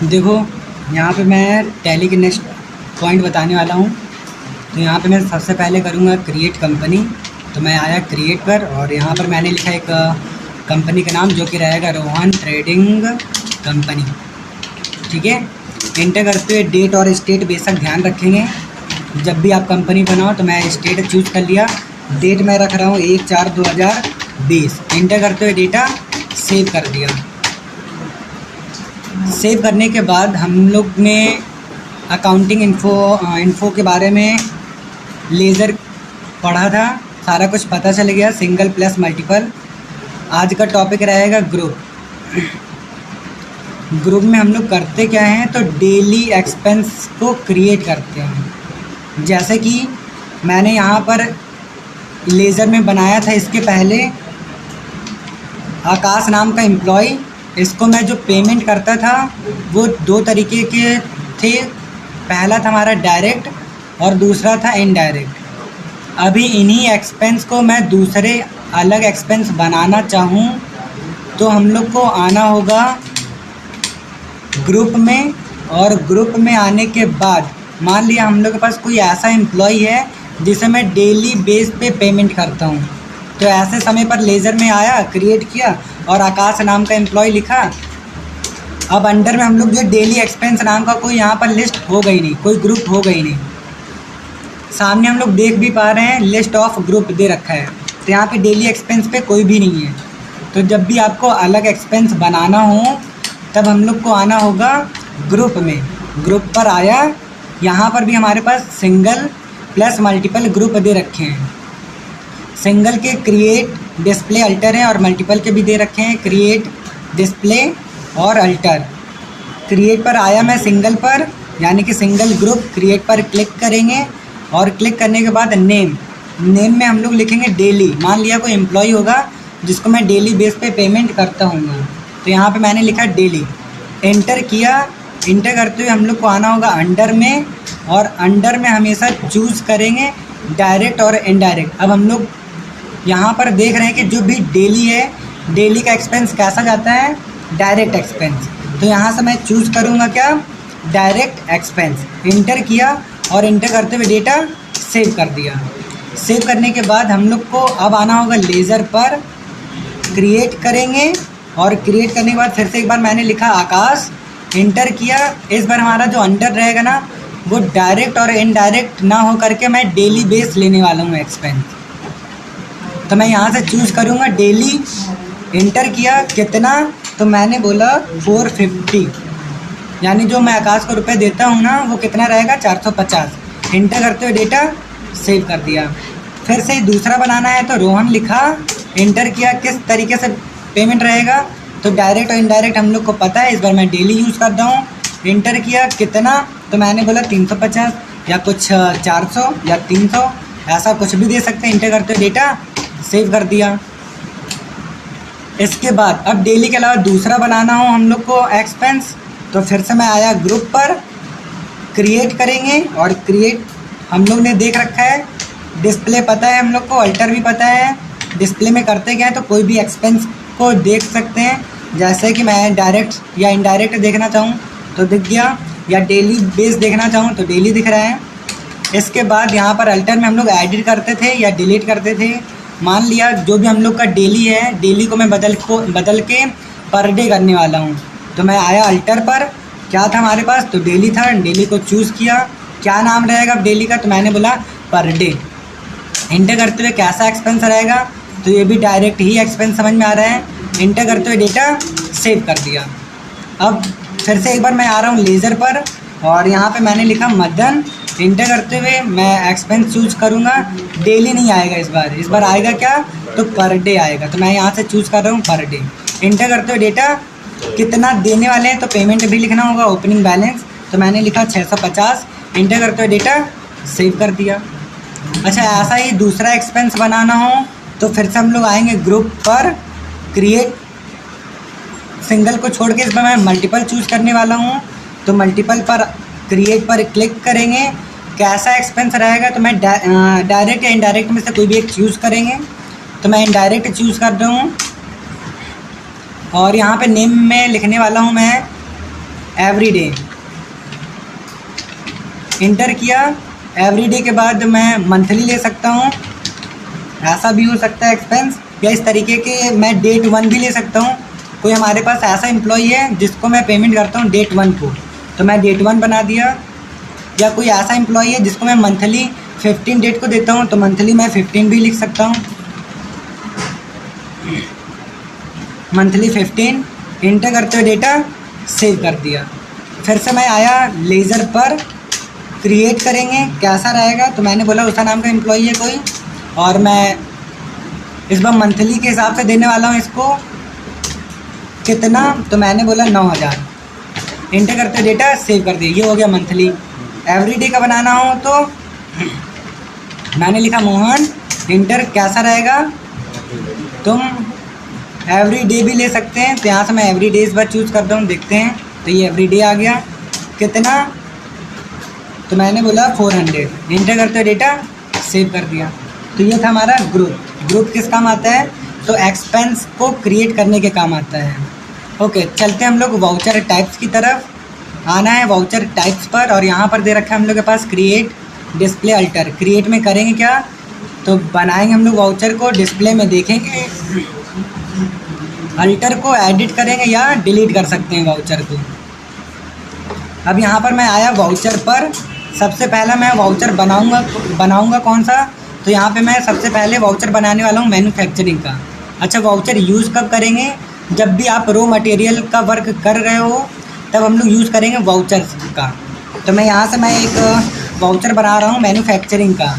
देखो यहाँ पे मैं टैली के नेक्स्ट पॉइंट बताने वाला हूँ। तो यहाँ पे मैं सबसे पहले करूँगा क्रिएट कंपनी। तो मैं आया क्रिएट पर और यहाँ पर मैंने लिखा एक कंपनी का नाम जो कि रहेगा रोहन ट्रेडिंग कंपनी। ठीक है, एंटर करते हुए डेट और स्टेट बेशक ध्यान रखेंगे। जब भी आप कंपनी बनाओ तो मैं स्टेट चूज़ कर लिया, डेट मैं रख रहा हूँ 1/4/2020। एंटर करते हुए डेटा सेव कर दिया। सेव करने के बाद हम लोग ने अकाउंटिंग इन्फो के बारे में लेज़र पढ़ा था, सारा कुछ पता चल गया, सिंगल प्लस मल्टीपल। आज का टॉपिक रहेगा ग्रुप। ग्रुप में हम लोग करते क्या हैं, तो डेली एक्सपेंस को क्रिएट करते हैं। जैसे कि मैंने यहाँ पर लेज़र में बनाया था, इसके पहले आकाश नाम का एम्प्लॉय, इसको मैं जो पेमेंट करता था वो 2 तरीके के थे। पहला था हमारा डायरेक्ट और दूसरा था इनडायरेक्ट। अभी इन्हीं एक्सपेंस को मैं दूसरे अलग एक्सपेंस बनाना चाहूँ तो हम लोग को आना होगा ग्रुप में। और ग्रुप में आने के बाद मान लिया हम लोग के पास कोई ऐसा एम्प्लॉय है जिसे मैं डेली बेस पे पेमेंट करता हूँ, तो ऐसे समय पर लेज़र में आया, क्रिएट किया और आकाश नाम का एम्प्लॉय लिखा। अब अंडर में हम लोग जो डेली एक्सपेंस नाम का कोई यहाँ पर लिस्ट हो गई नहीं, कोई ग्रुप हो गई नहीं। सामने हम लोग देख भी पा रहे हैं लिस्ट ऑफ ग्रुप दे रखा है, तो यहाँ पे डेली एक्सपेंस पे कोई भी नहीं है। तो जब भी आपको अलग एक्सपेंस बनाना हो तब हम लोग को आना होगा ग्रुप में। ग्रुप पर आया, यहाँ पर भी हमारे पास सिंगल प्लस मल्टीपल ग्रुप दे रखे हैं। सिंगल के क्रिएट, डिस्प्ले, अल्टर हैं और मल्टीपल के भी दे रखे हैं क्रिएट, डिस्प्ले और अल्टर। क्रिएट पर आया मैं सिंगल पर, यानी कि सिंगल ग्रुप। क्रिएट पर क्लिक करेंगे और क्लिक करने के बाद नेम में हम लोग लिखेंगे डेली। मान लिया कोई एम्प्लॉय होगा जिसको मैं डेली बेस पे पेमेंट करता हूँ, तो यहाँ पे मैंने लिखा डेली। एंटर किया। एंटर करते हुए हम लोग को आना होगा अंडर में, और अंडर में हमेशा चूज़ करेंगे डायरेक्ट और इनडायरेक्ट। अब हम लोग यहाँ पर देख रहे हैं कि जो भी डेली है, डेली का एक्सपेंस कैसा जाता है, डायरेक्ट एक्सपेंस। तो यहाँ से मैं चूज़ करूँगा क्या, डायरेक्ट एक्सपेंस। इंटर किया और इंटर करते हुए डेटा सेव कर दिया। सेव करने के बाद हम लोग को अब आना होगा लेज़र पर, क्रिएट करेंगे और क्रिएट करने के बाद फिर से एक बार मैंने लिखा आकाश, इंटर किया। इस बार हमारा जो अंडर रहेगा ना वो डायरेक्ट और इनडायरेक्ट ना हो करके मैं डेली बेस लेने वाला हूँ एक्सपेंस। तो मैं यहाँ से चूज़ करूँगा डेली। इंटर किया कितना, तो मैंने बोला 450, यानी जो मैं आकाश को रुपए देता हूँ ना वो कितना रहेगा, 450। इंटर करते हुए डेटा सेव कर दिया। फिर से दूसरा बनाना है तो रोहन लिखा, इंटर किया। किस तरीके से पेमेंट रहेगा, तो डायरेक्ट और इनडायरेक्ट हम लोग को पता है, इस बार मैं डेली यूज़ करता हूँ। इंटर किया कितना, तो मैंने बोला 350 या कुछ 400 या 300, ऐसा कुछ भी दे सकते हैं। इंटर करते हुए डेटा सेव कर दिया। इसके बाद अब डेली के अलावा दूसरा बनाना हो हम लोग को एक्सपेंस, तो फिर से मैं आया ग्रुप पर, क्रिएट करेंगे और क्रिएट हम लोग ने देख रखा है। डिस्प्ले पता है हम लोग को, अल्टर भी पता है। डिस्प्ले में करते क्या है, तो कोई भी एक्सपेंस को देख सकते हैं। जैसे कि मैं डायरेक्ट या इनडायरेक्ट देखना चाहूँ तो दिख गया, या डेली बेस देखना चाहूँ तो डेली दिख रहा है। इसके बाद यहाँ पर अल्टर में हम लोग एडिट करते थे या डिलीट करते थे। मान लिया जो भी हम लोग का डेली है, डेली को मैं बदल के पर डे करने वाला हूँ, तो मैं आया अल्टर पर। क्या था हमारे पास, तो डेली था। डेली को चूज़ किया, क्या नाम रहेगा डेली का, तो मैंने बोला पर डे। इंटर करते हुए कैसा एक्सपेंस रहेगा, तो ये भी डायरेक्ट ही एक्सपेंस समझ में आ रहा है। इंटर करते हुए डेटा सेव कर दिया। अब फिर से एक बार मैं आ रहा हूँ लेज़र पर और यहाँ पे मैंने लिखा मदन। इंटर करते हुए मैं एक्सपेंस चूज़ करूँगा, डेली नहीं आएगा इस बार आएगा क्या, तो पर डे आएगा। तो मैं यहाँ से चूज़ कर रहा हूँ पर डे। इंटर करते हुए डेटा कितना देने वाले हैं, तो पेमेंट भी लिखना होगा, ओपनिंग बैलेंस, तो मैंने लिखा 650। इंटर करते हुए डेटा सेव कर दिया। अच्छा, ऐसा ही दूसरा एक्सपेंस बनाना हो तो फिर से हम लोग आएंगे ग्रुप पर, क्रिएट, सिंगल को छोड़ के इस बार मैं मल्टीपल चूज़ करने वाला हूँ। तो मल्टीपल पर क्रिएट पर क्लिक करेंगे कैसा एक्सपेंस रहेगा, तो मैं डायरेक्ट या इनडायरेक्ट में से कोई भी एक चूज़ करेंगे। तो मैं इनडायरेक्ट चूज़ कर रहा हूँ और यहाँ पे नेम में लिखने वाला हूँ मैं एवरीडे। इंटर किया। एवरीडे के बाद मैं मंथली ले सकता हूँ, ऐसा भी हो सकता है एक्सपेंस, या इस तरीके के मैं डेट 1 भी ले सकता हूँ। कोई हमारे पास ऐसा एम्प्लॉई है जिसको मैं पेमेंट करता हूँ डेट 1 को, तो मैं डेट 1 बना दिया। या कोई ऐसा एम्प्लॉई है जिसको मैं मंथली 15 डेट को देता हूँ, तो मंथली मैं 15 भी लिख सकता हूँ, मंथली 15। इंटर करते हुए डेटा सेव कर दिया। फिर से मैं आया लेज़र पर, क्रिएट करेंगे कैसा रहेगा, तो मैंने बोला उषा नाम का एम्प्लॉई है कोई, और मैं इस बार मंथली के हिसाब से देने वाला हूँ इसको कितना, तो मैंने बोला 9000। इंटर करते डेटा सेव कर दिया, ये हो गया मंथली। एवरीडे का बनाना हो तो मैंने लिखा मोहन। इंटर कैसा रहेगा, तुम एवरीडे भी ले सकते हैं, तो यहाँ से मैं एवरीडे इस बार चूज़ करता हूँ, देखते हैं। तो ये एवरीडे आ गया, कितना, तो मैंने बोला 400। इंटर करते डेटा सेव कर दिया। तो ये था हमारा ग्रुप किस काम आता है, तो एक्सपेंस को क्रिएट करने के काम आता है। ओके, चलते हैं हम लोग वाउचर टाइप्स की तरफ। आना है वाउचर टाइप्स पर, और यहाँ पर दे रखा है हम लोग के पास क्रिएट, डिस्प्ले, अल्टर। क्रिएट में करेंगे क्या, तो बनाएंगे हम लोग वाउचर को, डिस्प्ले में देखेंगे, अल्टर को एडिट करेंगे या डिलीट कर सकते हैं वाउचर को। अब यहाँ पर मैं आया वाउचर पर। सबसे पहला मैं वाउचर बनाऊंगा कौन सा, तो यहाँ पे मैं सबसे पहले वाउचर बनाने वाला हूँ मैन्युफैक्चरिंग का। अच्छा, वाउचर यूज़ कब करेंगे, जब भी आप रॉ मटेरियल का वर्क कर रहे हो तब हम लोग यूज़ करेंगे वाउचर का। तो मैं यहाँ से एक वाउचर बना रहा हूँ मैन्युफैक्चरिंग का।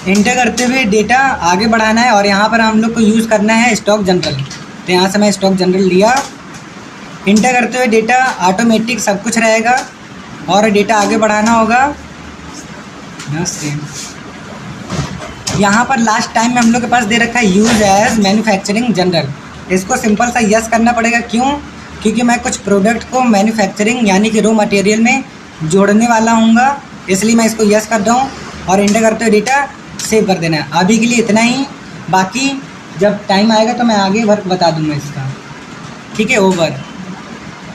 इंटर करते हुए डेटा आगे बढ़ाना है, और यहाँ पर हम लोग को यूज़ करना है स्टॉक जनरल। तो यहाँ से मैं स्टॉक जनरल लिया। इंटर करते हुए डेटा ऑटोमेटिक सब कुछ रहेगा, और डेटा आगे बढ़ाना होगा। यहाँ पर लास्ट टाइम में हम लोग के पास दे रखा है यूज एज मैन्युफैक्चरिंग जनरल। इसको सिंपल सा यस करना पड़ेगा, क्यों, क्योंकि मैं कुछ प्रोडक्ट को मैन्युफैक्चरिंग यानी कि रॉ मटेरियल में जोड़ने वाला हूँगा, इसलिए मैं इसको यस कर रहा हूँ। और इंटर करते हुए डेटा सेव कर देना है। अभी के लिए इतना ही, बाकी जब टाइम आएगा तो मैं आगे वर्क बता दूँगा इसका। ठीक है, ओवर।